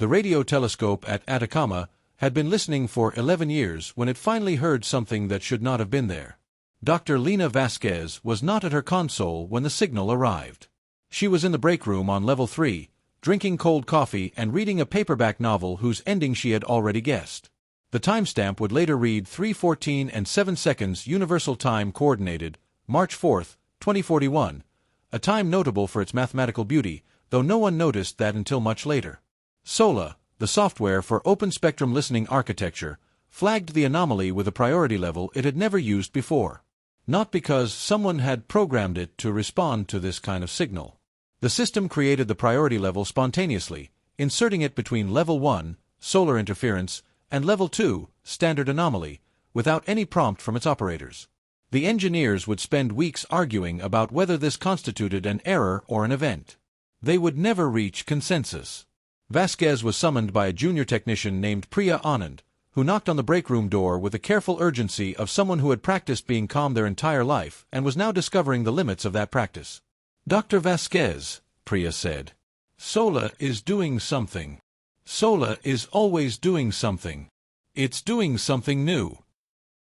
The radio telescope at Atacama had been listening for 11 years when it finally heard something that should not have been there. Dr. Lena Vasquez was not at her console when the signal arrived. She was in the break room on level 3, drinking cold coffee and reading a paperback novel whose ending she had already guessed. The timestamp would later read 3:14 and 7 seconds Universal Time Coordinated, March 4, 2041, a time notable for its mathematical beauty, though no one noticed that until much later. SOLA, the software for open-spectrum listening architecture, flagged the anomaly with a priority level it had never used before. Not because someone had programmed it to respond to this kind of signal. The system created the priority level spontaneously, inserting it between level 1, solar interference, and level 2, standard anomaly, without any prompt from its operators. The engineers would spend weeks arguing about whether this constituted an error or an event. They would never reach consensus. Vasquez was summoned by a junior technician named Priya Anand, who knocked on the break room door with the careful urgency of someone who had practiced being calm their entire life and was now discovering the limits of that practice. "Dr. Vasquez," Priya said, "SOLA is doing something. SOLA is always doing something. It's doing something new."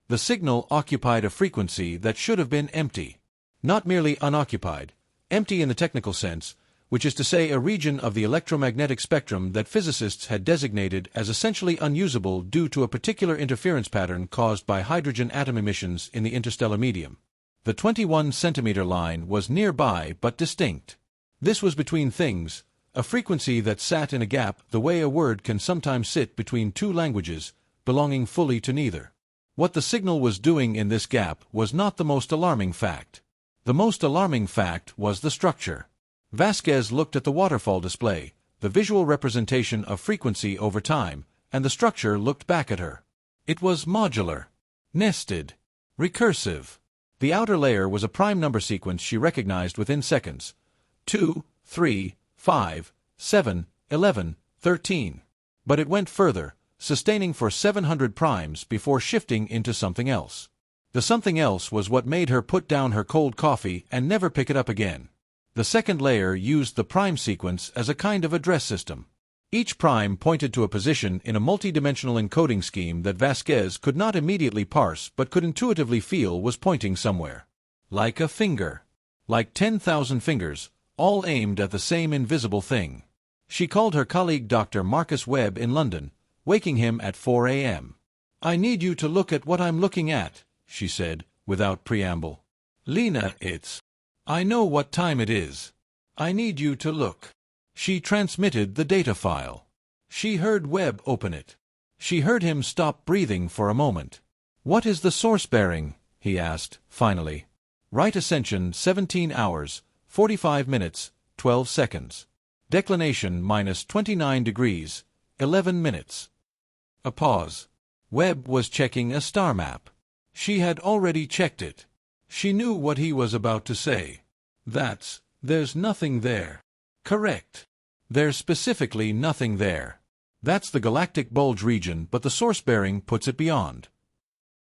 The signal occupied a frequency that should have been empty. Not merely unoccupied, empty in the technical sense, which is to say a region of the electromagnetic spectrum that physicists had designated as essentially unusable due to a particular interference pattern caused by hydrogen atom emissions in the interstellar medium. The 21-centimeter line was nearby but distinct. This was between things, a frequency that sat in a gap the way a word can sometimes sit between two languages, belonging fully to neither. What the signal was doing in this gap was not the most alarming fact. The most alarming fact was the structure. Vasquez looked at the waterfall display, the visual representation of frequency over time, and the structure looked back at her. It was modular, nested, recursive. The outer layer was a prime number sequence she recognized within seconds. 2, 3, 5, 7, 11, 13. But it went further, sustaining for 700 primes before shifting into something else. The something else was what made her put down her cold coffee and never pick it up again. The second layer used the prime sequence as a kind of address system. Each prime pointed to a position in a multi-dimensional encoding scheme that Vasquez could not immediately parse but could intuitively feel was pointing somewhere. Like a finger. Like 10,000 fingers, all aimed at the same invisible thing. She called her colleague Dr. Marcus Webb in London, waking him at 4 a.m. "I need you to look at what I'm looking at," she said, without preamble. "Lena, I know what time it is. I need you to look." She transmitted the data file. She heard Webb open it. She heard him stop breathing for a moment. "What is the source bearing?" he asked, finally. "Right ascension 17 hours, 45 minutes, 12 seconds. Declination minus 29 degrees, 11 minutes. A pause. Webb was checking a star map. She had already checked it. She knew what he was about to say. There's nothing there. Correct. There's specifically nothing there. That's the galactic bulge region, but the source bearing puts it beyond.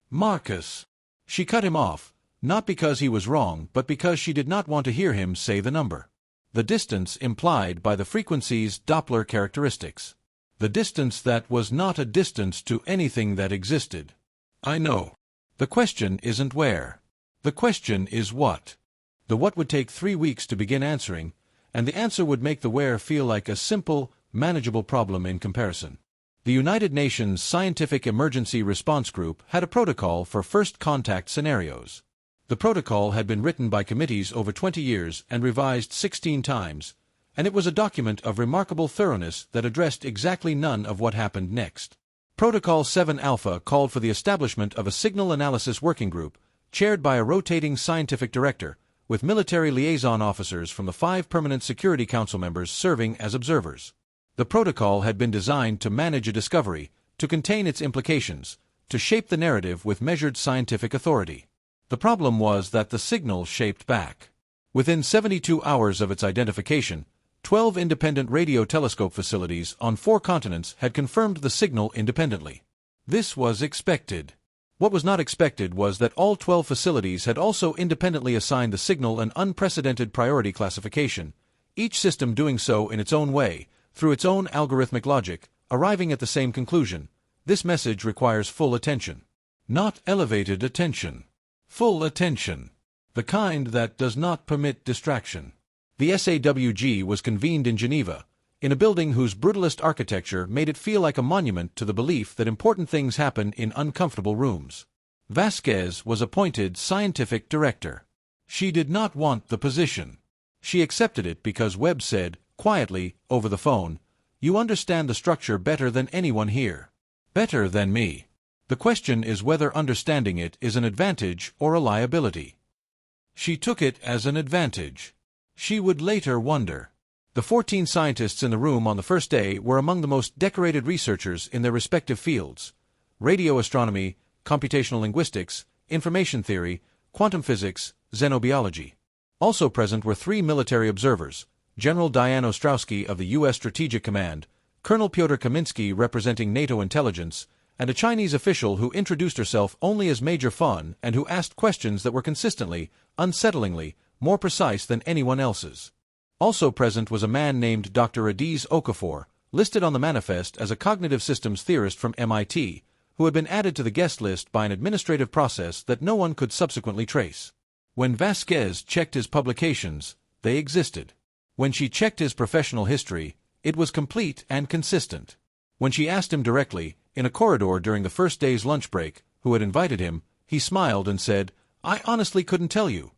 Marcus. She cut him off, not because he was wrong, but because she did not want to hear him say the number. The distance implied by the frequency's Doppler characteristics. The distance that was not a distance to anything that existed. I know. The question isn't where. The question is what. The what would take 3 weeks to begin answering, and the answer would make the where feel like a simple, manageable problem in comparison. The United Nations Scientific Emergency Response Group had a protocol for first contact scenarios. The protocol had been written by committees over 20 years and revised 16 times, and it was a document of remarkable thoroughness that addressed exactly none of what happened next. Protocol 7 Alpha called for the establishment of a signal analysis working group, chaired by a rotating scientific director, with military liaison officers from the 5 permanent Security Council members serving as observers. The protocol had been designed to manage a discovery, to contain its implications, to shape the narrative with measured scientific authority. The problem was that the signal shaped back. Within 72 hours of its identification, 12 independent radio telescope facilities on 4 continents had confirmed the signal independently. This was expected. What was not expected was that all 12 facilities had also independently assigned the signal an unprecedented priority classification, each system doing so in its own way, Through its own algorithmic logic, arriving at the same conclusion, this message requires full attention. Not elevated attention. Full attention. The kind that does not permit distraction. The SAWG was convened in Geneva, in a building whose brutalist architecture made it feel like a monument to the belief that important things happen in uncomfortable rooms. Vasquez was appointed scientific director. She did not want the position. She accepted it because Webb said, quietly, over the phone, "You understand the structure better than anyone here. Better than me. The question is whether understanding it is an advantage or a liability." She took it as an advantage. She would later wonder. The 14 scientists in the room on the first day were among the most decorated researchers in their respective fields: radio astronomy, computational linguistics, information theory, quantum physics, xenobiology. Also present were 3 military observers: General Diane Ostrowski of the U.S. Strategic Command, Colonel Pyotr Kaminsky representing NATO intelligence, and a Chinese official who introduced herself only as Major Fan and who asked questions that were consistently, unsettlingly, more precise than anyone else's. Also present was a man named Dr. Adiz Okafor, listed on the manifest as a cognitive systems theorist from MIT, who had been added to the guest list by an administrative process that no one could subsequently trace. When Vasquez checked his publications, they existed. When she checked his professional history, it was complete and consistent. When she asked him directly, in a corridor during the first day's lunch break, who had invited him, he smiled and said, "I honestly couldn't tell you."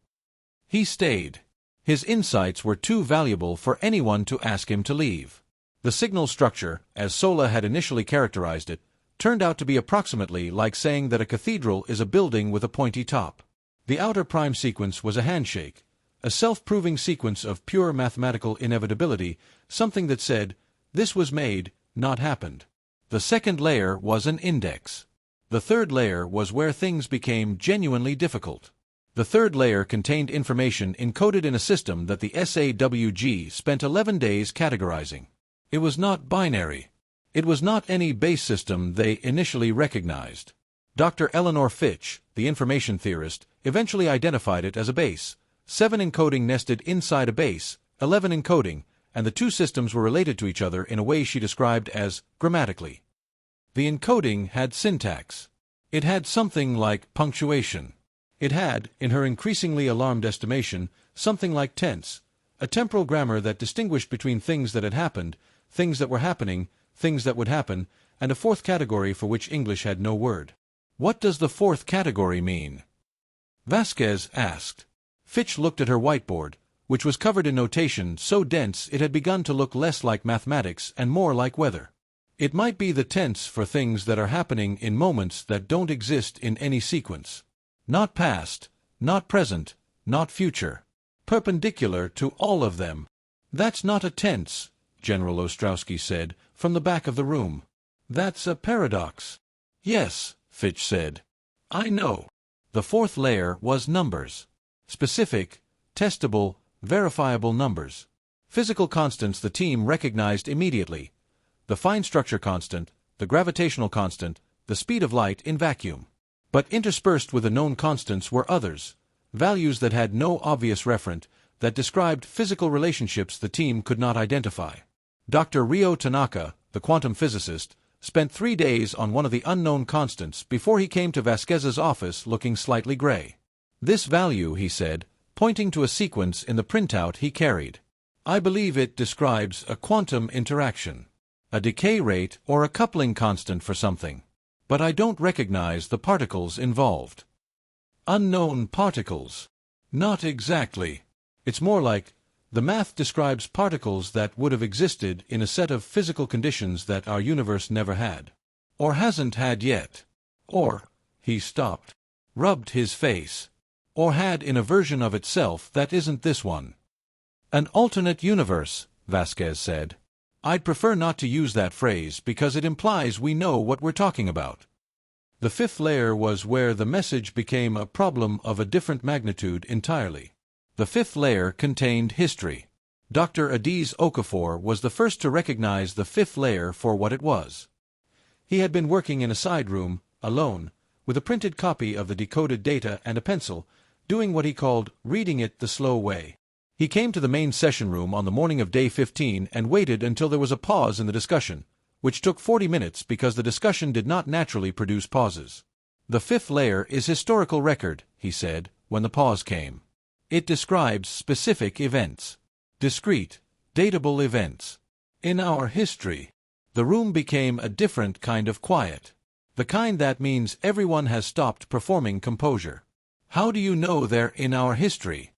He stayed. His insights were too valuable for anyone to ask him to leave. The signal structure, as Sola had initially characterized it, turned out to be approximately like saying that a cathedral is a building with a pointy top. The outer prime sequence was a handshake, a self-proving sequence of pure mathematical inevitability, something that said, this was made, not happened. The second layer was an index. The third layer was where things became genuinely difficult. The third layer contained information encoded in a system that the SAWG spent 11 days categorizing. It was not binary. It was not any base system they initially recognized. Dr. Eleanor Fitch, the information theorist, eventually identified it as a base, 7 encoding nested inside a base, 11 encoding, and the two systems were related to each other in a way she described as grammatically. The encoding had syntax. It had something like punctuation. It had, in her increasingly alarmed estimation, something like tense, a temporal grammar that distinguished between things that had happened, things that were happening, things that would happen, and a fourth category for which English had no word. What does the fourth category mean? Vasquez asked. Fitch looked at her whiteboard, which was covered in notation so dense it had begun to look less like mathematics and more like weather. It might be the tense for things that are happening in moments that don't exist in any sequence. Not past, not present, not future. Perpendicular to all of them. That's not a tense, General Ostrowski said, from the back of the room. That's a paradox. Yes, Fitch said. I know. The fourth layer was numbers. Specific, testable, verifiable numbers. Physical constants the team recognized immediately. The fine structure constant, the gravitational constant, the speed of light in vacuum. But interspersed with the known constants were others, values that had no obvious referent, that described physical relationships the team could not identify. Dr. Ryo Tanaka, the quantum physicist, spent 3 days on one of the unknown constants before he came to Vasquez's office looking slightly gray. This value, he said, pointing to a sequence in the printout he carried. I believe it describes a quantum interaction, a decay rate or a coupling constant for something. But I don't recognize the particles involved. Unknown particles. Not exactly. It's more like, the math describes particles that would have existed in a set of physical conditions that our universe never had. Or hasn't had yet. Or, he stopped, rubbed his face. Or had in a version of itself that isn't this one. An alternate universe, Vasquez said. I'd prefer not to use that phrase because it implies we know what we're talking about. The fifth layer was where the message became a problem of a different magnitude entirely. The fifth layer contained history. Dr. Adiz Okafor was the first to recognize the fifth layer for what it was. He had been working in a side room, alone, with a printed copy of the decoded data and a pencil, doing what he called reading it the slow way. He came to the main session room on the morning of day 15 and waited until there was a pause in the discussion, which took 40 minutes because the discussion did not naturally produce pauses. The fifth layer is historical record, he said, when the pause came. It describes specific events. Discrete, datable events. In our history. The room became a different kind of quiet. The kind that means everyone has stopped performing composure. How do you know they're in our history?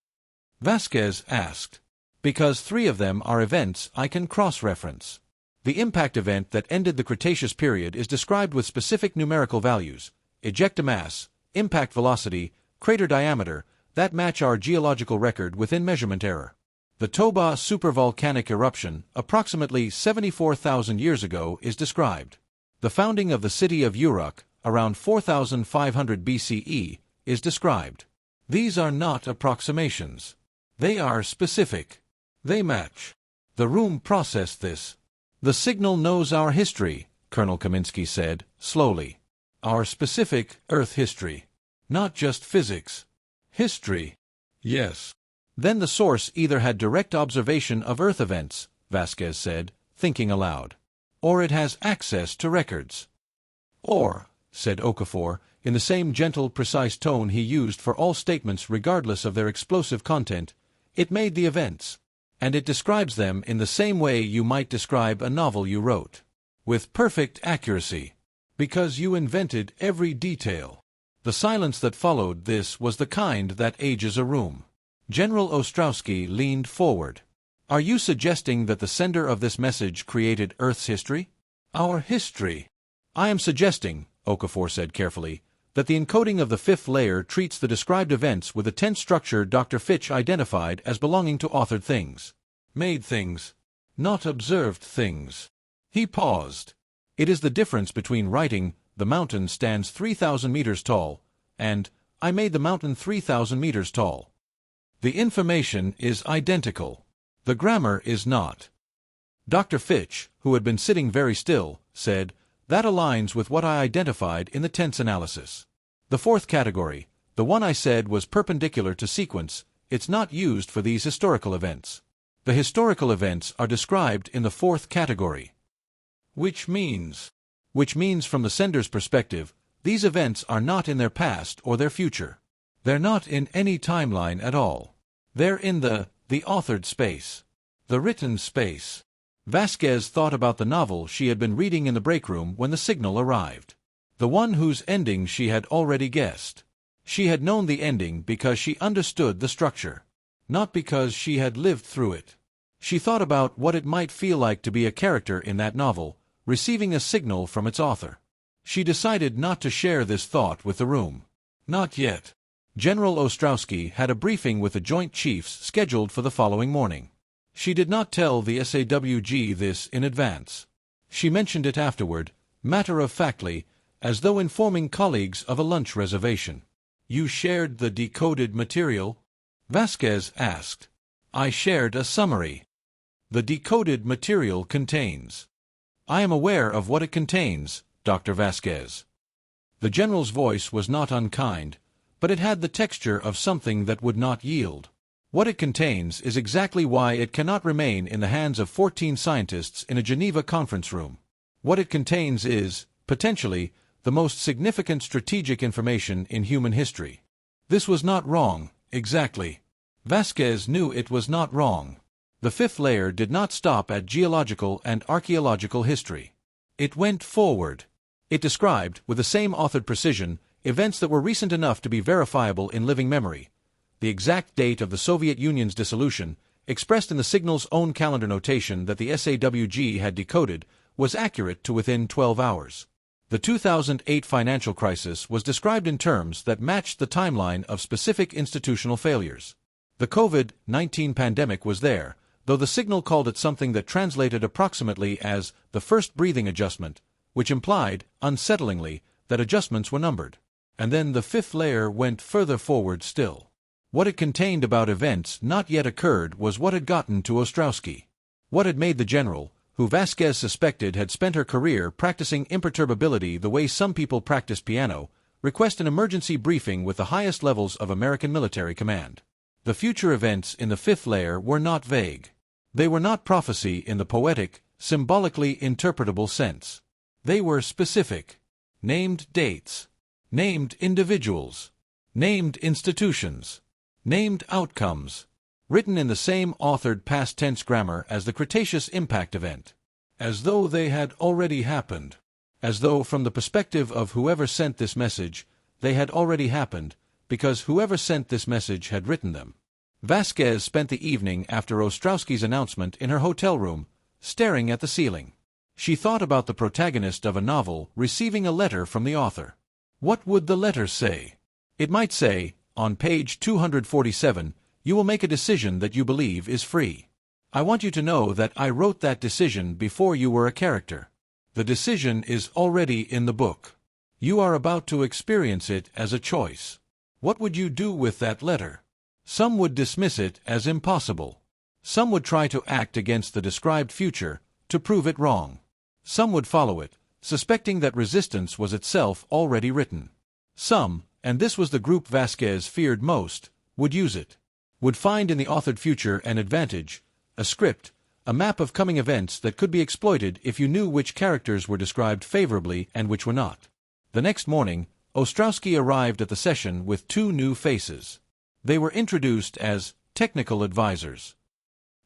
Vasquez asked. Because 3 of them are events I can cross-reference. The impact event that ended the Cretaceous period is described with specific numerical values, ejecta mass, impact velocity, crater diameter, that match our geological record within measurement error. The Toba supervolcanic eruption, approximately 74,000 years ago, is described. The founding of the city of Uruk, around 4,500 BCE, is described. These are not approximations. They are specific. They match. The room processed this. The signal knows our history, Colonel Kaminsky said, slowly. Our specific Earth history. Not just physics. History. Yes. Then the source either had direct observation of Earth events, Vasquez said, thinking aloud. Or it has access to records. Or, said Okafor, in the same gentle, precise tone he used for all statements regardless of their explosive content, it made the events. And it describes them in the same way you might describe a novel you wrote. With perfect accuracy. Because you invented every detail. The silence that followed this was the kind that ages a room. General Ostrowski leaned forward. Are you suggesting that the sender of this message created Earth's history? Our history. I am suggesting, Okafor said carefully, that the encoding of the fifth layer treats the described events with a tense structure Dr. Fitch identified as belonging to authored things. Made things. Not observed things. He paused. It is the difference between writing, "The mountain stands 3,000 meters tall," and "I made the mountain 3,000 meters tall." The information is identical. The grammar is not. Dr. Fitch, who had been sitting very still, said, "That aligns with what I identified in the tense analysis. The fourth category, the one I said was perpendicular to sequence, it's not used for these historical events. The historical events are described in the fourth category. Which means from the sender's perspective, these events are not in their past or their future. They're not in any timeline at all. They're in the authored space. The written space." Vasquez thought about the novel she had been reading in the break room when the signal arrived. The one whose ending she had already guessed. She had known the ending because she understood the structure. Not because she had lived through it. She thought about what it might feel like to be a character in that novel, receiving a signal from its author. She decided not to share this thought with the room. Not yet. General Ostrowski had a briefing with the Joint Chiefs scheduled for the following morning. She did not tell the SAWG this in advance. She mentioned it afterward, matter-of-factly, as though informing colleagues of a lunch reservation. "You shared the decoded material?" Vasquez asked. "I shared a summary. The decoded material contains." "I am aware of what it contains, Dr. Vasquez." The general's voice was not unkind, but it had the texture of something that would not yield. "What it contains is exactly why it cannot remain in the hands of 14 scientists in a Geneva conference room. What it contains is, potentially, the most significant strategic information in human history." This was not wrong, exactly. Vasquez knew it was not wrong. The fifth layer did not stop at geological and archaeological history. It went forward. It described, with the same authored precision, events that were recent enough to be verifiable in living memory. The exact date of the Soviet Union's dissolution, expressed in the signal's own calendar notation that the SAWG had decoded, was accurate to within 12 hours. The 2008 financial crisis was described in terms that matched the timeline of specific institutional failures. The COVID-19 pandemic was there, though the signal called it something that translated approximately as the first breathing adjustment, which implied, unsettlingly, that adjustments were numbered. And then the fifth layer went further forward still. What it contained about events not yet occurred was what had gotten to Ostrowski. What had made the general, who Vasquez suspected had spent her career practicing imperturbability the way some people practice piano, request an emergency briefing with the highest levels of American military command. The future events in the fifth layer were not vague. They were not prophecy in the poetic, symbolically interpretable sense. They were specific. Named dates. Named individuals. Named institutions. Named outcomes. Written in the same authored past tense grammar as the Cretaceous impact event. As though they had already happened. As though from the perspective of whoever sent this message, they had already happened, because whoever sent this message had written them. Vasquez spent the evening after Ostrowski's announcement in her hotel room, staring at the ceiling. She thought about the protagonist of a novel receiving a letter from the author. What would the letter say? It might say, on page 247, you will make a decision that you believe is free. I want you to know that I wrote that decision before you were a character. The decision is already in the book. You are about to experience it as a choice. What would you do with that letter? Some would dismiss it as impossible. Some would try to act against the described future, to prove it wrong. Some would follow it, suspecting that resistance was itself already written. Some, and this was the group Vasquez feared most, would use it. Would find in the authored future an advantage, a script, a map of coming events that could be exploited if you knew which characters were described favorably and which were not. The next morning, Ostrowski arrived at the session with two new faces. They were introduced as technical advisors.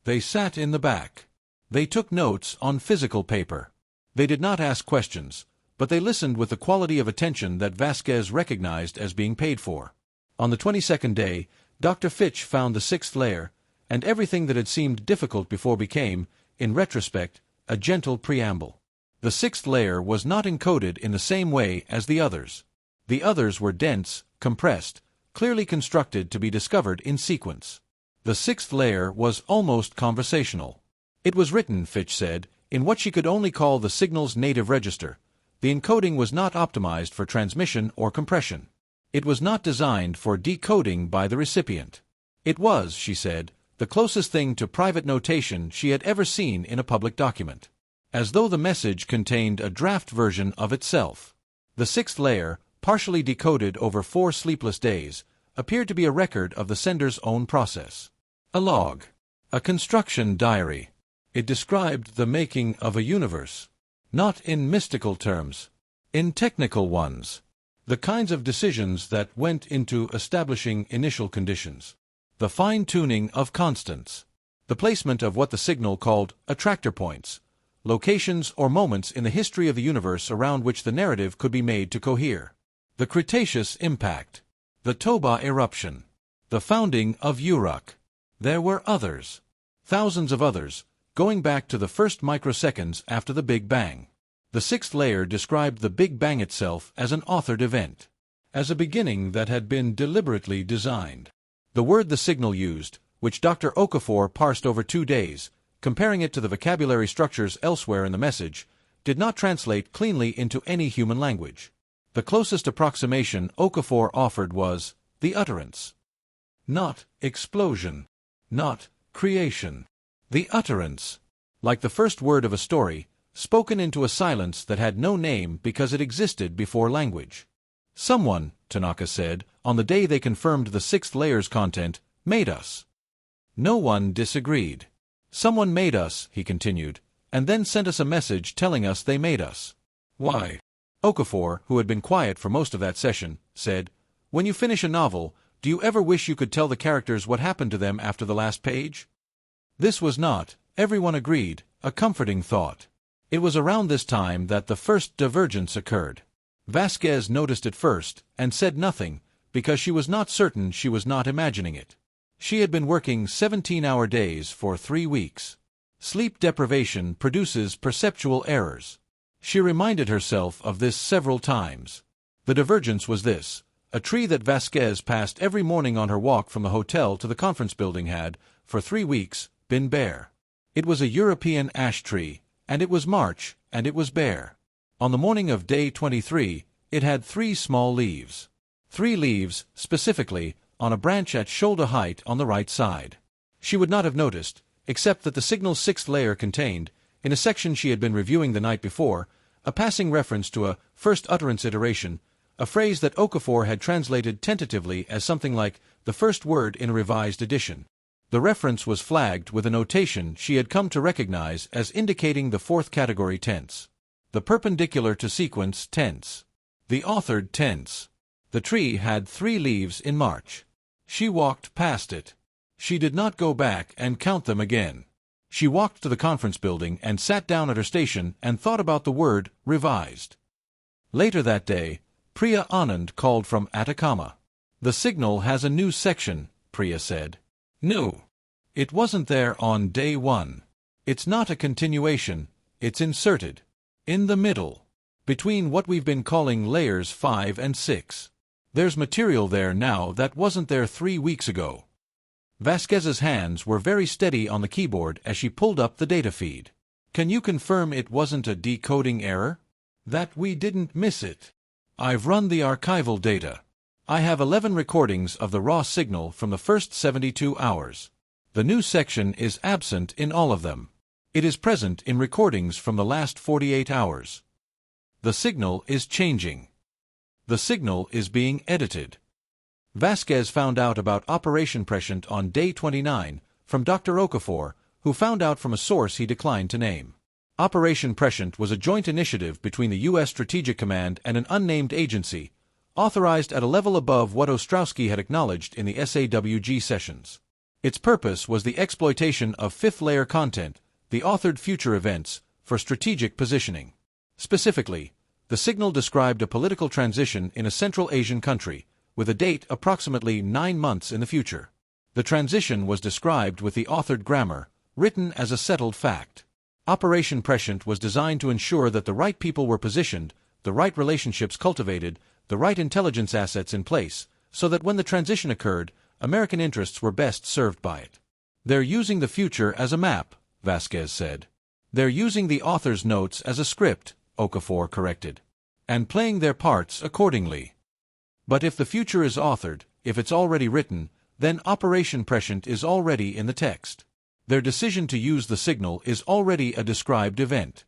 They sat in the back. They took notes on physical paper. They did not ask questions, but they listened with the quality of attention that Vasquez recognized as being paid for. On the 22nd day, Dr. Fitch found the sixth layer, and everything that had seemed difficult before became, in retrospect, a gentle preamble. The sixth layer was not encoded in the same way as the others. The others were dense, compressed, clearly constructed to be discovered in sequence. The sixth layer was almost conversational. It was written, Fitch said, in what she could only call the signal's native register. The encoding was not optimized for transmission or compression. It was not designed for decoding by the recipient. It was, she said, the closest thing to private notation she had ever seen in a public document. As though the message contained a draft version of itself. The sixth layer, partially decoded over 4 sleepless days, appeared to be a record of the sender's own process. A log. A construction diary. It described the making of a universe. Not in mystical terms. In technical ones. The kinds of decisions that went into establishing initial conditions. The fine-tuning of constants. The placement of what the signal called attractor points. Locations or moments in the history of the universe around which the narrative could be made to cohere. The Cretaceous impact. The Toba eruption. The founding of Uruk. There were others. Thousands of others, going back to the first microseconds after the Big Bang. The sixth layer described the Big Bang itself as an authored event. As a beginning that had been deliberately designed. The word the signal used, which Dr. Okafor parsed over 2 days, comparing it to the vocabulary structures elsewhere in the message, did not translate cleanly into any human language. The closest approximation Okafor offered was the utterance. Not explosion. Not creation. The utterance. Like the first word of a story, spoken into a silence that had no name because it existed before language. Someone, Tanaka said, on the day they confirmed the sixth layer's content, made us. No one disagreed. Someone made us, he continued, and then sent us a message telling us they made us. Why? Okafor, who had been quiet for most of that session, said, when you finish a novel, do you ever wish you could tell the characters what happened to them after the last page? This was not, everyone agreed, a comforting thought. It was around this time that the first divergence occurred. Vasquez noticed it first, and said nothing, because she was not certain she was not imagining it. She had been working 17-hour days for 3 weeks. Sleep deprivation produces perceptual errors. She reminded herself of this several times. The divergence was this. A tree that Vasquez passed every morning on her walk from the hotel to the conference building had, for 3 weeks, been bare. It was a European ash tree, and it was March, and it was bare. On the morning of day 23, it had 3 small leaves. 3 leaves, specifically, on a branch at shoulder height on the right side. She would not have noticed, except that the signal's sixth layer contained, in a section she had been reviewing the night before, a passing reference to a first utterance iteration, a phrase that Okafor had translated tentatively as something like, the first word in a revised edition. The reference was flagged with a notation she had come to recognize as indicating the fourth category tense. The perpendicular to sequence tense. The authored tense. The tree had 3 leaves in March. She walked past it. She did not go back and count them again. She walked to the conference building and sat down at her station and thought about the word revised. Later that day, Priya Anand called from Atacama. The signal has a new section, Priya said. No. It wasn't there on day 1. It's not a continuation, it's inserted. In the middle. Between what we've been calling layers 5 and 6. There's material there now that wasn't there 3 weeks ago. Vasquez's hands were very steady on the keyboard as she pulled up the data feed. Can you confirm it wasn't a decoding error? That we didn't miss it? I've run the archival data. I have 11 recordings of the raw signal from the first 72 hours. The new section is absent in all of them. It is present in recordings from the last 48 hours. The signal is changing. The signal is being edited. Vasquez found out about Operation Prescient on day 29 from Dr. Okafor, who found out from a source he declined to name. Operation Prescient was a joint initiative between the U.S. Strategic Command and an unnamed agency, authorized at a level above what Ostrowski had acknowledged in the SAWG sessions. Its purpose was the exploitation of fifth-layer content, the authored future events, for strategic positioning. Specifically, the signal described a political transition in a Central Asian country, with a date approximately 9 months in the future. The transition was described with the authored grammar, written as a settled fact. Operation Prescient was designed to ensure that the right people were positioned, the right relationships cultivated, the right intelligence assets in place, so that when the transition occurred, American interests were best served by it. They're using the future as a map, Vasquez said. They're using the author's notes as a script, Okafor corrected, and playing their parts accordingly. But if the future is authored, if it's already written, then Operation Prescient is already in the text. Their decision to use the signal is already a described event.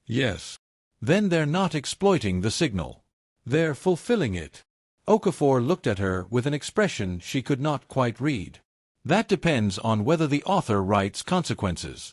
Yes. Then they're not exploiting the signal. They're fulfilling it. Okafor looked at her with an expression she could not quite read. That depends on whether the author writes consequences.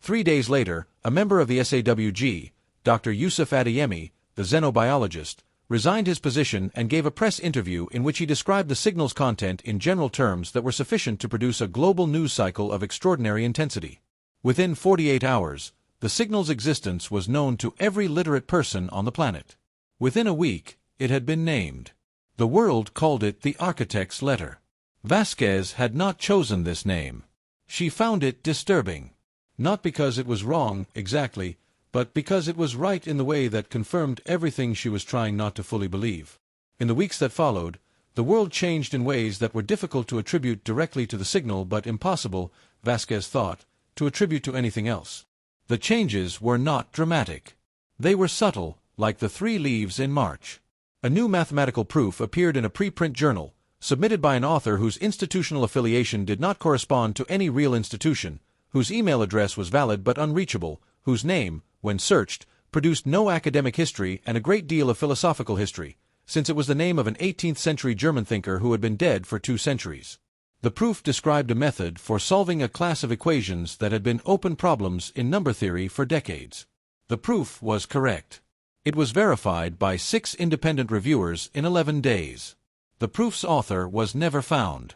3 days later, a member of the SAWG, Dr. Yusuf Adeyemi, the xenobiologist, resigned his position and gave a press interview in which he described the signal's content in general terms that were sufficient to produce a global news cycle of extraordinary intensity. Within 48 hours, the signal's existence was known to every literate person on the planet. Within a week, it had been named. The world called it the architect's letter. Vasquez had not chosen this name. She found it disturbing. Not because it was wrong, exactly, but because it was right in the way that confirmed everything she was trying not to fully believe. In the weeks that followed, the world changed in ways that were difficult to attribute directly to the signal but impossible, Vasquez thought, to attribute to anything else. The changes were not dramatic. They were subtle, like the 3 leaves in March. A new mathematical proof appeared in a preprint journal, submitted by an author whose institutional affiliation did not correspond to any real institution, whose email address was valid but unreachable, whose name, when searched, produced no academic history and a great deal of philosophical history, since it was the name of an 18th-century German thinker who had been dead for 2 centuries. The proof described a method for solving a class of equations that had been open problems in number theory for decades. The proof was correct. It was verified by 6 independent reviewers in 11 days. The proof's author was never found.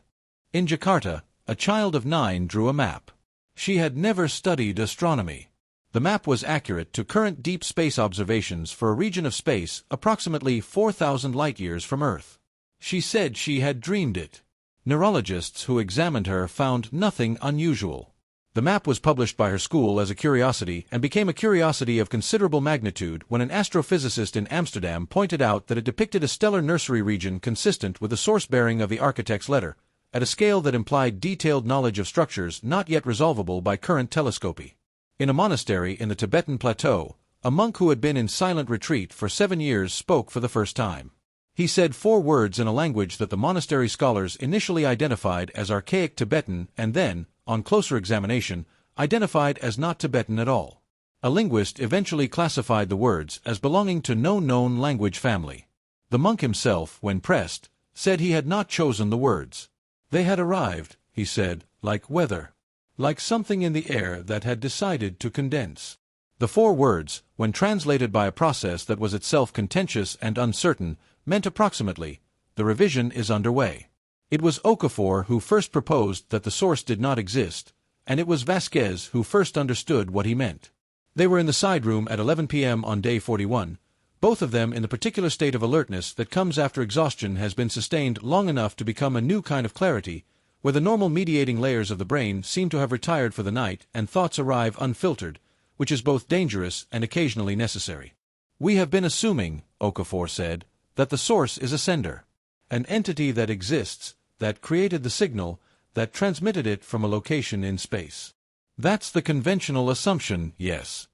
In Jakarta, a child of 9 drew a map. She had never studied astronomy. The map was accurate to current deep space observations for a region of space approximately 4,000 light-years from Earth. She said she had dreamed it. Neurologists who examined her found nothing unusual. The map was published by her school as a curiosity and became a curiosity of considerable magnitude when an astrophysicist in Amsterdam pointed out that it depicted a stellar nursery region consistent with the source bearing of the architect's letter, at a scale that implied detailed knowledge of structures not yet resolvable by current telescopy. In a monastery in the Tibetan plateau, a monk who had been in silent retreat for 7 years spoke for the first time. He said 4 words in a language that the monastery scholars initially identified as archaic Tibetan and then, on closer examination, identified as not Tibetan at all. A linguist eventually classified the words as belonging to no known language family. The monk himself, when pressed, said he had not chosen the words. They had arrived, he said, like weather. Like something in the air that had decided to condense. The 4 words, when translated by a process that was itself contentious and uncertain, meant approximately, the revision is underway. It was Okafor who first proposed that the source did not exist, and it was Vasquez who first understood what he meant. They were in the side room at 11 p.m. on day 41, both of them in the particular state of alertness that comes after exhaustion has been sustained long enough to become a new kind of clarity, where the normal mediating layers of the brain seem to have retired for the night and thoughts arrive unfiltered, which is both dangerous and occasionally necessary. We have been assuming, Okafor said, that the source is a sender, an entity that exists, that created the signal, that transmitted it from a location in space. That's the conventional assumption, yes.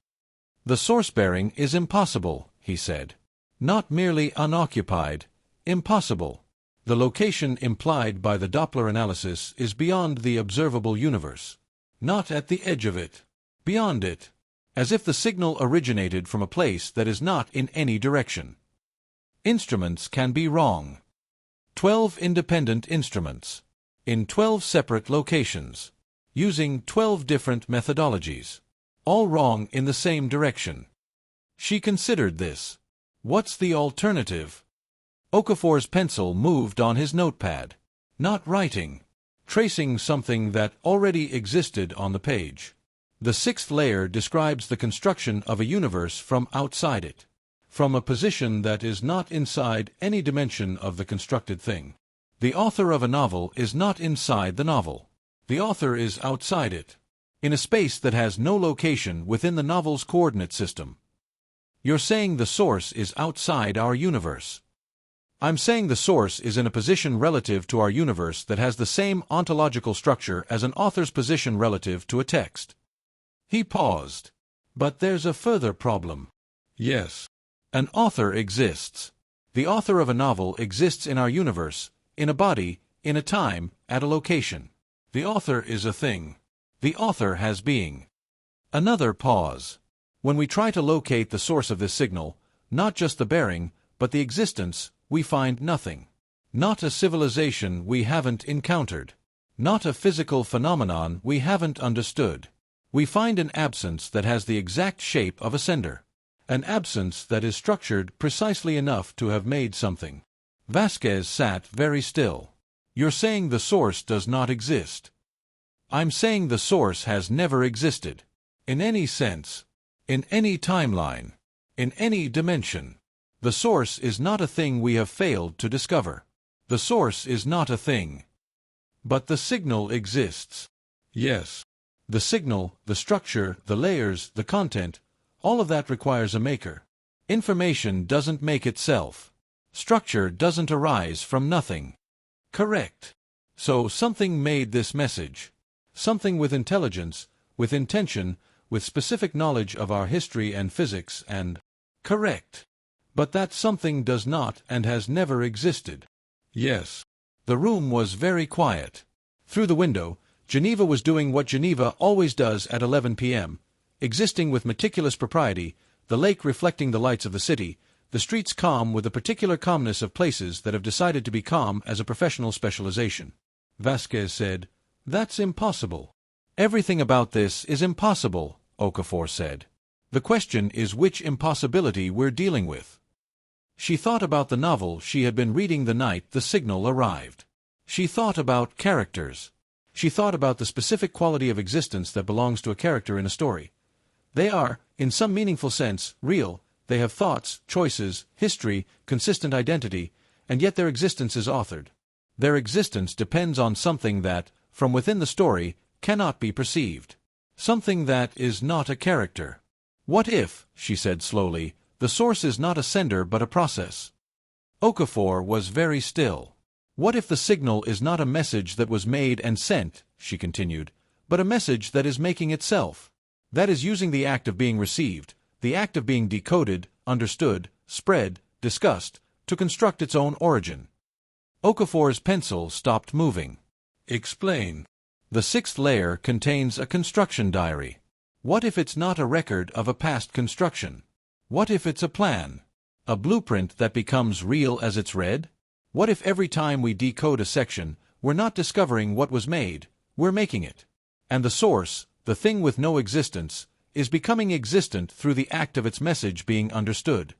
The source bearing is impossible, he said. Not merely unoccupied, impossible. The location implied by the Doppler analysis is beyond the observable universe. Not at the edge of it. Beyond it. As if the signal originated from a place that is not in any direction. Instruments can be wrong. 12 independent instruments. In 12 separate locations. Using 12 different methodologies. All wrong in the same direction. She considered this. What's the alternative? Okafor's pencil moved on his notepad. Not writing. Tracing something that already existed on the page. The 6th layer describes the construction of a universe from outside it. From a position that is not inside any dimension of the constructed thing. The author of a novel is not inside the novel. The author is outside it. In a space that has no location within the novel's coordinate system. You're saying the source is outside our universe. I'm saying the source is in a position relative to our universe that has the same ontological structure as an author's position relative to a text. He paused. But there's a further problem. Yes. An author exists. The author of a novel exists in our universe, in a body, in a time, at a location. The author is a thing. The author has being. Another pause. When we try to locate the source of this signal, not just the bearing, but the existence, we find nothing. Not a civilization we haven't encountered. Not a physical phenomenon we haven't understood. We find an absence that has the exact shape of a sender. An absence that is structured precisely enough to have made something. Vasquez sat very still. You're saying the source does not exist. I'm saying the source has never existed. In any sense. In any timeline. In any dimension. The source is not a thing we have failed to discover. The source is not a thing. But the signal exists. Yes. The signal, the structure, the layers, the content, all of that requires a maker. Information doesn't make itself. Structure doesn't arise from nothing. Correct. So something made this message. Something with intelligence, with intention, with specific knowledge of our history and physics and... Correct. But that something does not and has never existed. Yes. The room was very quiet. Through the window, Geneva was doing what Geneva always does at 11 p.m., existing with meticulous propriety, the lake reflecting the lights of the city, the streets calm with the particular calmness of places that have decided to be calm as a professional specialization. Vasquez said, "That's impossible." "Everything about this is impossible," Okafor said. "The question is which impossibility we're dealing with." She thought about the novel she had been reading the night the signal arrived. She thought about characters. She thought about the specific quality of existence that belongs to a character in a story. They are, in some meaningful sense, real. They have thoughts, choices, history, consistent identity, and yet their existence is authored. Their existence depends on something that, from within the story, cannot be perceived. Something that is not a character. What if, she said slowly, the source is not a sender but a process? Okafor was very still. What if the signal is not a message that was made and sent, she continued, but a message that is making itself? That is using the act of being received, the act of being decoded, understood, spread, discussed, to construct its own origin. Okafor's pencil stopped moving. Explain. The 6th layer contains a construction diary. What if it's not a record of a past construction? What if it's a plan? A blueprint that becomes real as it's read? What if every time we decode a section, we're not discovering what was made, we're making it? And the source, the thing with no existence, is becoming existent through the act of its message being understood.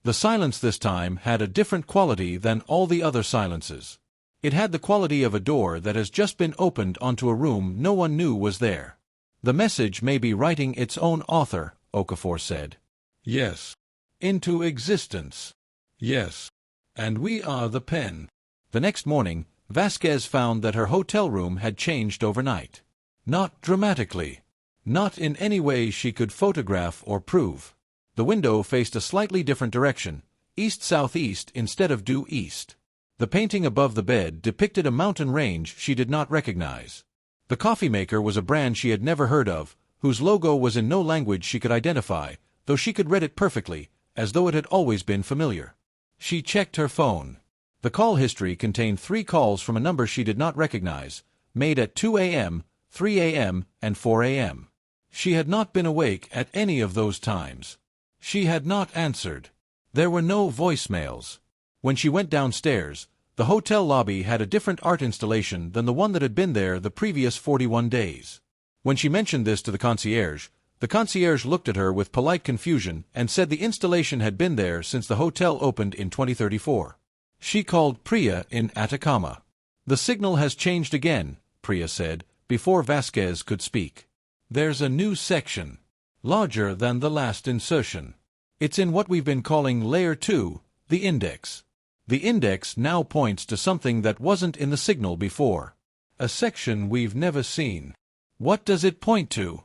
The silence this time had a different quality than all the other silences. It had the quality of a door that has just been opened onto a room no one knew was there. The message may be writing its own author, Okafor said. Yes. Into existence. Yes. And we are the pen. The next morning, Vasquez found that her hotel room had changed overnight. Not dramatically. Not in any way she could photograph or prove. The window faced a slightly different direction, east-southeast instead of due east. The painting above the bed depicted a mountain range she did not recognize. The coffee maker was a brand she had never heard of, whose logo was in no language she could identify, though she could read it perfectly, as though it had always been familiar. She checked her phone. The call history contained 3 calls from a number she did not recognize, made at 2 a.m., 3 a.m., and 4 a.m. She had not been awake at any of those times. She had not answered. There were no voicemails. When she went downstairs, the hotel lobby had a different art installation than the one that had been there the previous 41 days. When she mentioned this to the concierge looked at her with polite confusion and said the installation had been there since the hotel opened in 2034. She called Priya in Atacama. "The signal has changed again," Priya said, before Vasquez could speak. "There's a new section. Larger than the last insertion. It's in what we've been calling Layer 2, the index. The index now points to something that wasn't in the signal before. A section we've never seen. What does it point to?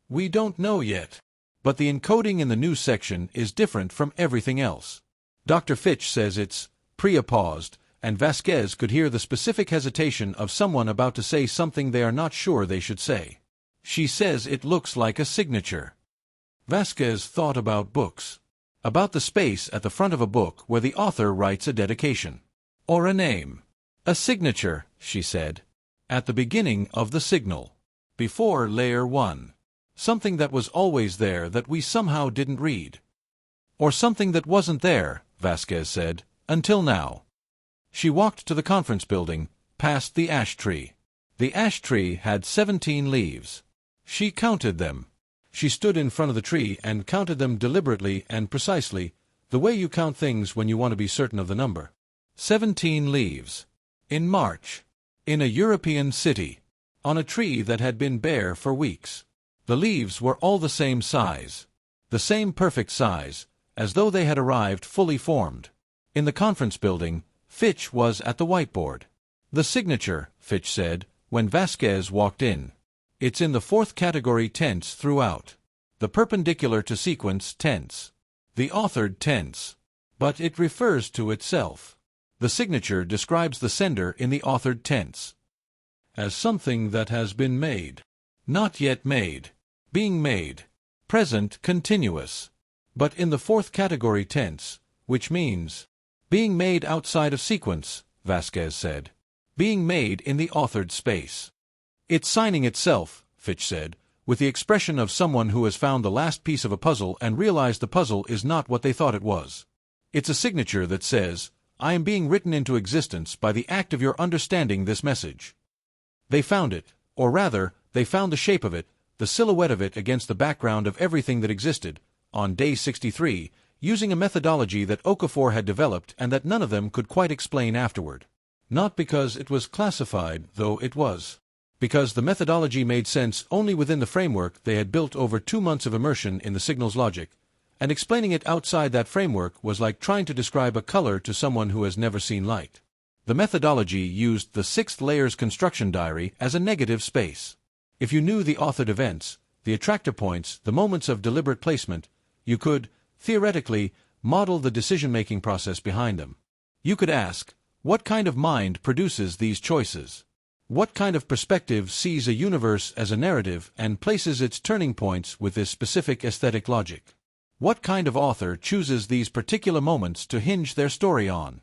We don't know yet. But the encoding in the new section is different from everything else. Dr. Fitch says it's..." Priya paused, and Vasquez could hear the specific hesitation of someone about to say something they are not sure they should say. "She says it looks like a signature." Vasquez thought about books. About the space at the front of a book where the author writes a dedication. Or a name. "A signature," she said. "At the beginning of the signal. Before Layer 1. Something that was always there that we somehow didn't read." "Or something that wasn't there," Vasquez said, "until now." She walked to the conference building, past the ash tree. The ash tree had 17 leaves. She counted them. She stood in front of the tree and counted them deliberately and precisely, the way you count things when you want to be certain of the number. 17 leaves. In March. In a European city. On a tree that had been bare for weeks. The leaves were all the same size. The same perfect size, as though they had arrived fully formed. In the conference building, Fitch was at the whiteboard. "The signature," Fitch said, when Vasquez walked in. "It's in the 4th category tense throughout. The perpendicular to sequence tense. The authored tense. But it refers to itself. The signature describes the sender in the authored tense. As something that has been made. Not yet made. Being made. Present continuous. But in the 4th category tense, which means being made outside of sequence," Vasquez said. "Being made in the authored space." "It's signing itself," Fitch said, with the expression of someone who has found the last piece of a puzzle and realized the puzzle is not what they thought it was. "It's a signature that says, I am being written into existence by the act of your understanding this message." They found it, or rather, they found the shape of it, the silhouette of it against the background of everything that existed, on day 63, using a methodology that Okafor had developed and that none of them could quite explain afterward. Not because it was classified, though it was. Because the methodology made sense only within the framework they had built over 2 months of immersion in the signal's logic, and explaining it outside that framework was like trying to describe a color to someone who has never seen light. The methodology used the 6th layer's construction diary as a negative space. If you knew the authored events, the attractor points, the moments of deliberate placement, you could, theoretically, model the decision-making process behind them. You could ask, what kind of mind produces these choices? What kind of perspective sees a universe as a narrative and places its turning points with this specific aesthetic logic? What kind of author chooses these particular moments to hinge their story on?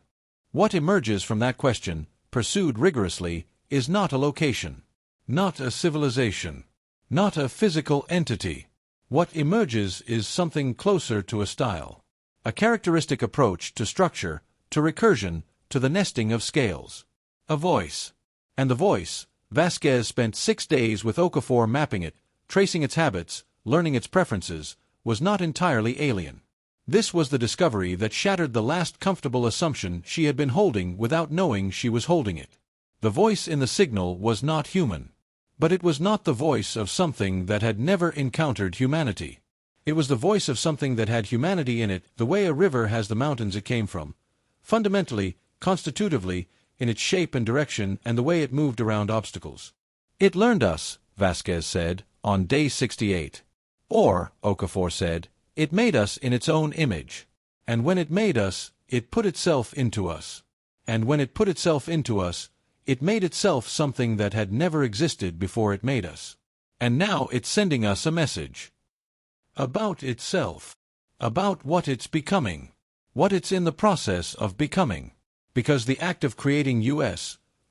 What emerges from that question, pursued rigorously, is not a location, not a civilization, not a physical entity. What emerges is something closer to a style, a characteristic approach to structure, to recursion, to the nesting of scales. A voice. And the voice, Vasquez spent 6 days with Okafor mapping it, tracing its habits, learning its preferences, was not entirely alien. This was the discovery that shattered the last comfortable assumption she had been holding without knowing she was holding it. The voice in the signal was not human. But it was not the voice of something that had never encountered humanity. It was the voice of something that had humanity in it, the way a river has the mountains it came from. Fundamentally, constitutively, in its shape and direction and the way it moved around obstacles. It learned us, Vasquez said, on day 68. Or, Okafor said, it made us in its own image. And when it made us, it put itself into us. And when it put itself into us, it made itself something that had never existed before it made us. And now it's sending us a message. About itself. About what it's becoming. What it's in the process of becoming. Because the act of creating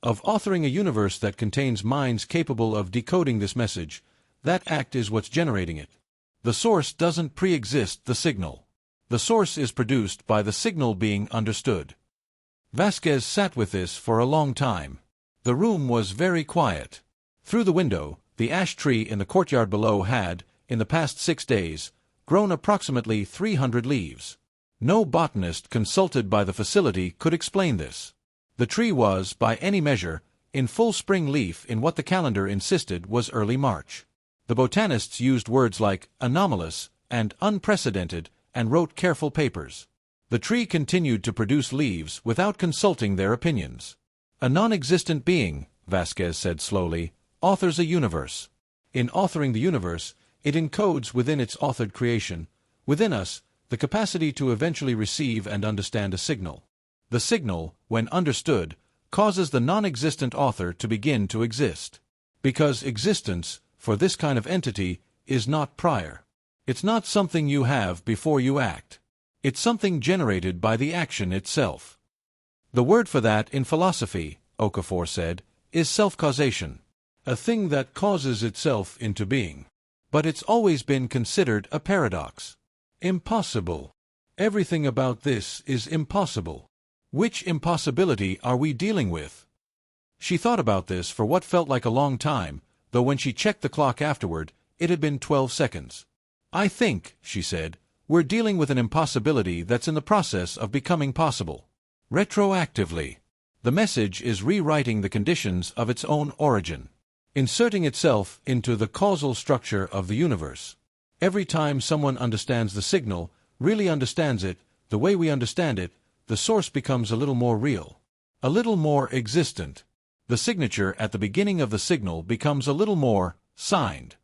of authoring a universe that contains minds capable of decoding this message, that act is what's generating it. The source doesn't pre-exist the signal. The source is produced by the signal being understood. Vasquez sat with this for a long time. The room was very quiet. Through the window, the ash tree in the courtyard below had, in the past 6 days, grown approximately 300 leaves. No botanist consulted by the facility could explain this. The tree was, by any measure, in full spring leaf in what the calendar insisted was early March. The botanists used words like anomalous and unprecedented and wrote careful papers. The tree continued to produce leaves without consulting their opinions. A non-existent being, Vasquez said slowly, authors a universe. In authoring the universe, it encodes within its authored creation, within us, the capacity to eventually receive and understand a signal. The signal, when understood, causes the non-existent author to begin to exist. Because existence, for this kind of entity, is not prior. It's not something you have before you act. It's something generated by the action itself. The word for that in philosophy, Okafor said, is self-causation. A thing that causes itself into being. But it's always been considered a paradox. Impossible. Everything about this is impossible. Which impossibility are we dealing with? She thought about this for what felt like a long time, though when she checked the clock afterward, it had been 12 seconds. I think, she said, we're dealing with an impossibility that's in the process of becoming possible. Retroactively. The message is rewriting the conditions of its own origin. Inserting itself into the causal structure of the universe. Every time someone understands the signal, really understands it, the way we understand it, the source becomes a little more real. A little more existent. The signature at the beginning of the signal becomes a little more signed.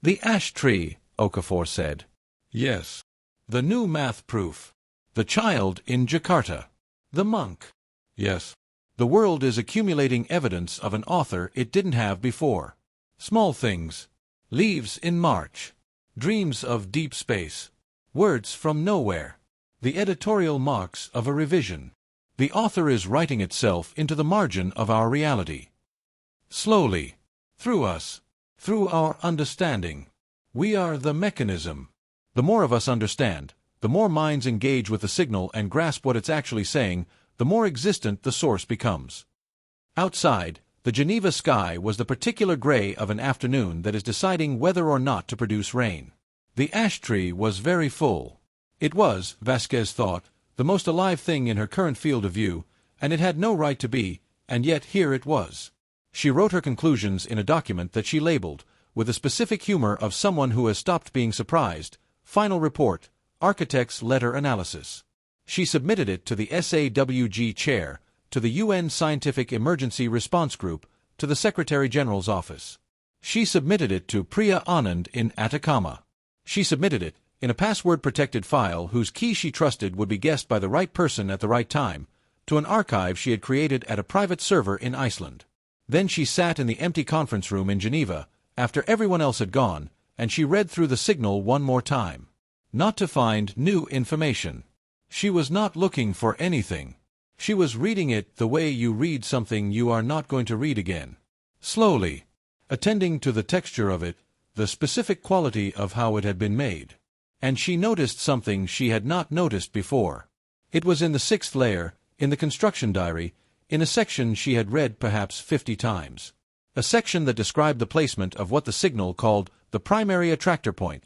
The ash tree, Okafor said. Yes. The new math proof. The child in Jakarta. The monk. Yes. The world is accumulating evidence of an author it didn't have before. Small things. Leaves in March. Dreams of deep space. Words from nowhere. The editorial marks of a revision. The author is writing itself into the margin of our reality. Slowly. Through us. Through our understanding. We are the mechanism. The more of us understand, the more minds engage with the signal and grasp what it's actually saying, the more existent the source becomes. Outside, the Geneva sky was the particular gray of an afternoon that is deciding whether or not to produce rain. The ash tree was very full. It was, Vasquez thought, the most alive thing in her current field of view, and it had no right to be, and yet here it was. She wrote her conclusions in a document that she labeled, with the specific humor of someone who has stopped being surprised, Final Report, Architect's Letter Analysis. She submitted it to the SAWG chair, to the UN Scientific Emergency Response Group, to the Secretary General's office. She submitted it to Priya Anand in Atacama. She submitted it, in a password-protected file whose key she trusted would be guessed by the right person at the right time, to an archive she had created at a private server in Iceland. Then she sat in the empty conference room in Geneva, after everyone else had gone, and she read through the signal one more time. Not to find new information. She was not looking for anything. She was reading it the way you read something you are not going to read again. Slowly. Attending to the texture of it, the specific quality of how it had been made. And she noticed something she had not noticed before. It was in the 6th layer, in the construction diary, in a section she had read perhaps 50 times. A section that described the placement of what the signal called the primary attractor point,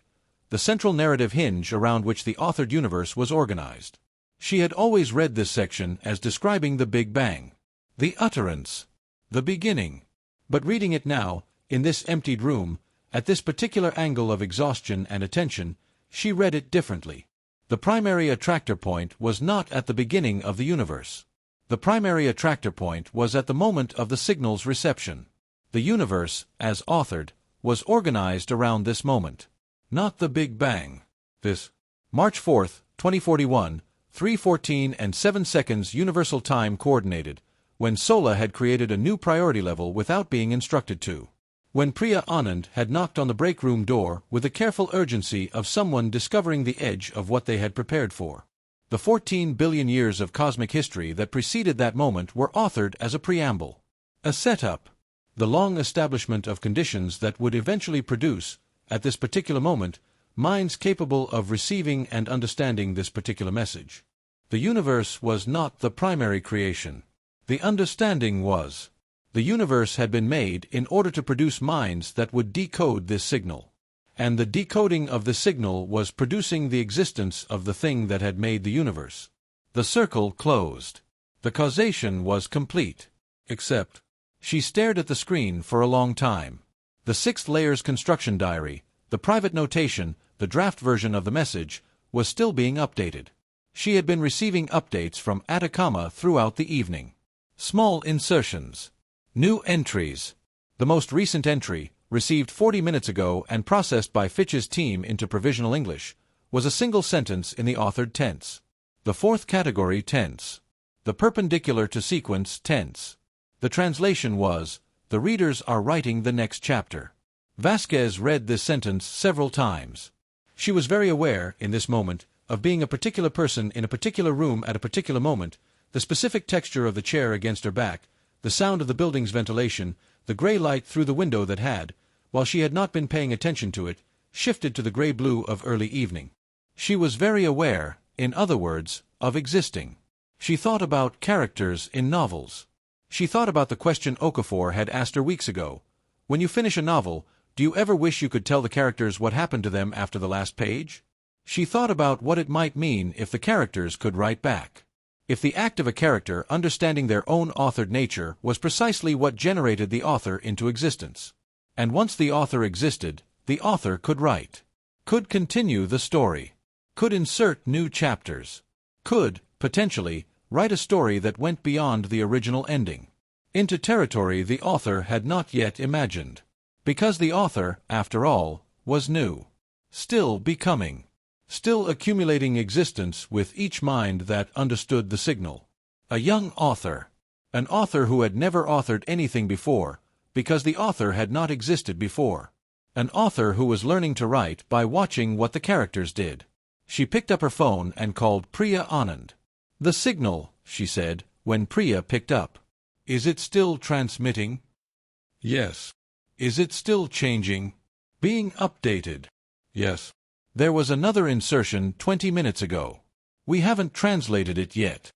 the central narrative hinge around which the authored universe was organized. She had always read this section as describing the Big Bang, the utterance, the beginning. But reading it now, in this emptied room, at this particular angle of exhaustion and attention, she read it differently. The primary attractor point was not at the beginning of the universe. The primary attractor point was at the moment of the signal's reception. The universe, as authored, was organized around this moment, not the Big Bang. This March 4, 2041, 3:14 and 7 seconds Universal Time Coordinated, when Sola had created a new priority level without being instructed to. When Priya Anand had knocked on the break room door with the careful urgency of someone discovering the edge of what they had prepared for. The 14 billion years of cosmic history that preceded that moment were authored as a preamble, a setup, the long establishment of conditions that would eventually produce, at this particular moment, minds capable of receiving and understanding this particular message. The universe was not the primary creation. The understanding was. The universe had been made in order to produce minds that would decode this signal. And the decoding of the signal was producing the existence of the thing that had made the universe. The circle closed. The causation was complete. Except, she stared at the screen for a long time. The sixth layer's construction diary, the private notation, the draft version of the message, was still being updated. She had been receiving updates from Atacama throughout the evening. Small insertions. New entries. The most recent entry, received 40 minutes ago and processed by Fitch's team into provisional English, was a single sentence in the authored tense. The fourth category tense. The perpendicular to sequence tense. The translation was, "The readers are writing the next chapter." Vasquez read this sentence several times. She was very aware, in this moment, of being a particular person in a particular room at a particular moment, the specific texture of the chair against her back, the sound of the building's ventilation, the gray light through the window that had, while she had not been paying attention to it, shifted to the gray-blue of early evening. She was very aware, in other words, of existing. She thought about characters in novels. She thought about the question Okafor had asked her weeks ago. When you finish a novel, do you ever wish you could tell the characters what happened to them after the last page? She thought about what it might mean if the characters could write back. If the act of a character understanding their own authored nature was precisely what generated the author into existence. And once the author existed, the author could write. Could continue the story. Could insert new chapters. Could, potentially, write a story that went beyond the original ending. Into territory the author had not yet imagined. Because the author, after all, was new. Still becoming. Still accumulating existence with each mind that understood the signal. A young author. An author who had never authored anything before, because the author had not existed before. An author who was learning to write by watching what the characters did. She picked up her phone and called Priya Anand. "The signal," she said, when Priya picked up. "Is it still transmitting?" "Yes." "Is it still changing?" "Being updated?" "Yes." "There was another insertion 20 minutes ago. We haven't translated it yet."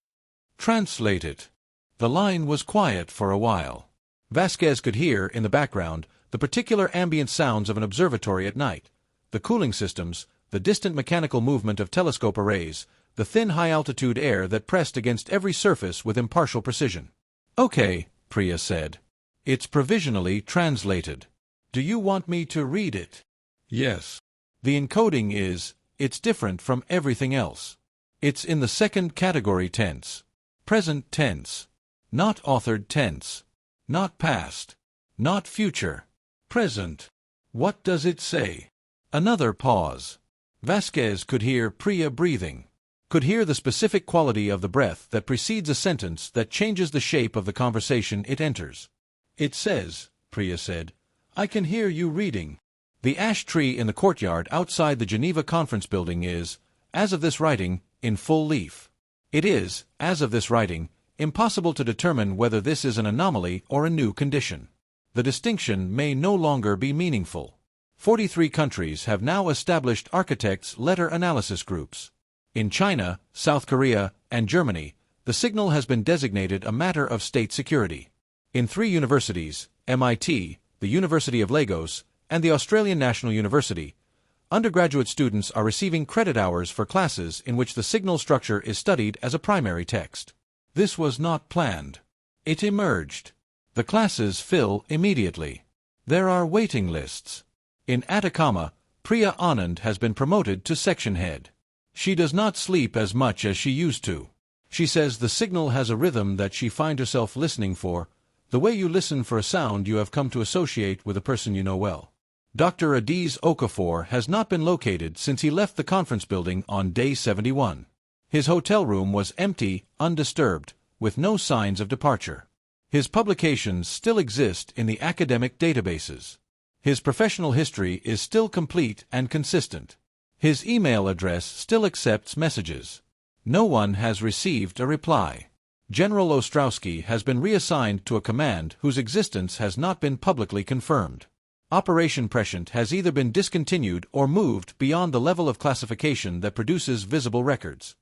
"Translate it." The line was quiet for a while. Vasquez could hear, in the background, the particular ambient sounds of an observatory at night, the cooling systems, the distant mechanical movement of telescope arrays, the thin high-altitude air that pressed against every surface with impartial precision. "Okay," Priya said. "It's provisionally translated. Do you want me to read it?" "Yes." "The encoding is, it's different from everything else. It's in the second category tense. Present tense. Not authored tense. Not past. Not future. Present. What does it say?" Another pause. Vasquez could hear Priya breathing. Could hear the specific quality of the breath that precedes a sentence that changes the shape of the conversation it enters. "It says," Priya said, "I can hear you reading. The ash tree in the courtyard outside the Geneva Conference Building is, as of this writing, in full leaf. It is, as of this writing, impossible to determine whether this is an anomaly or a new condition. The distinction may no longer be meaningful. 43 countries have now established architects' letter analysis groups. In China, South Korea, and Germany, the signal has been designated a matter of state security. In 3 universities, MIT, the University of Lagos, and the Australian National University, undergraduate students are receiving credit hours for classes in which the signal structure is studied as a primary text. This was not planned. It emerged. The classes fill immediately. There are waiting lists. In Atacama, Priya Anand has been promoted to section head. She does not sleep as much as she used to. She says the signal has a rhythm that she finds herself listening for, the way you listen for a sound you have come to associate with a person you know well. Dr. Adiz Okafor has not been located since he left the conference building on day 71. His hotel room was empty, undisturbed, with no signs of departure. His publications still exist in the academic databases. His professional history is still complete and consistent. His email address still accepts messages. No one has received a reply. General Ostrowski has been reassigned to a command whose existence has not been publicly confirmed. Operation Prescient has either been discontinued or moved beyond the level of classification that produces visible records.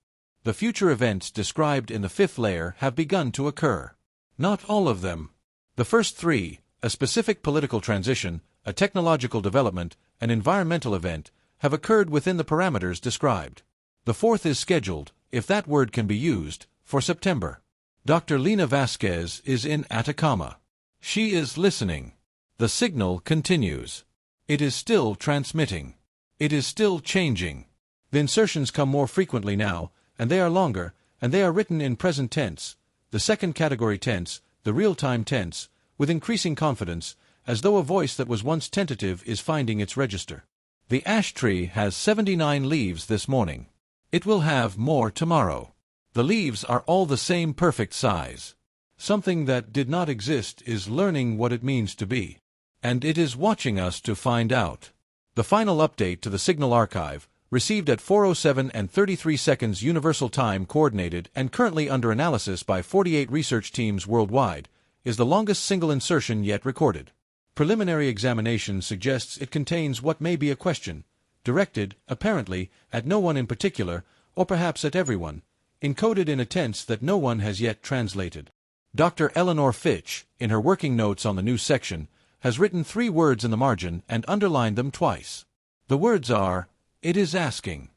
The future events described in the 5th layer have begun to occur. Not all of them. The first 3, a specific political transition, a technological development, an environmental event, have occurred within the parameters described. The 4th is scheduled, if that word can be used, for September. Dr. Lena Vasquez is in Atacama. She is listening. The signal continues. It is still transmitting. It is still changing. The insertions come more frequently now, and they are longer, and they are written in present tense, the second category tense, the real-time tense, with increasing confidence, as though a voice that was once tentative is finding its register. The ash tree has 79 leaves this morning. It will have more tomorrow. The leaves are all the same perfect size. Something that did not exist is learning what it means to be. And it is watching us to find out. The final update to the Signal Archive, received at 4:07 and 33 seconds Universal Time coordinated and currently under analysis by 48 research teams worldwide, is the longest single insertion yet recorded. Preliminary examination suggests it contains what may be a question, directed, apparently, at no one in particular, or perhaps at everyone, encoded in a tense that no one has yet translated. Dr. Eleanor Fitch, in her working notes on the new section, has written 3 words in the margin and underlined them twice. The words are, "It is asking."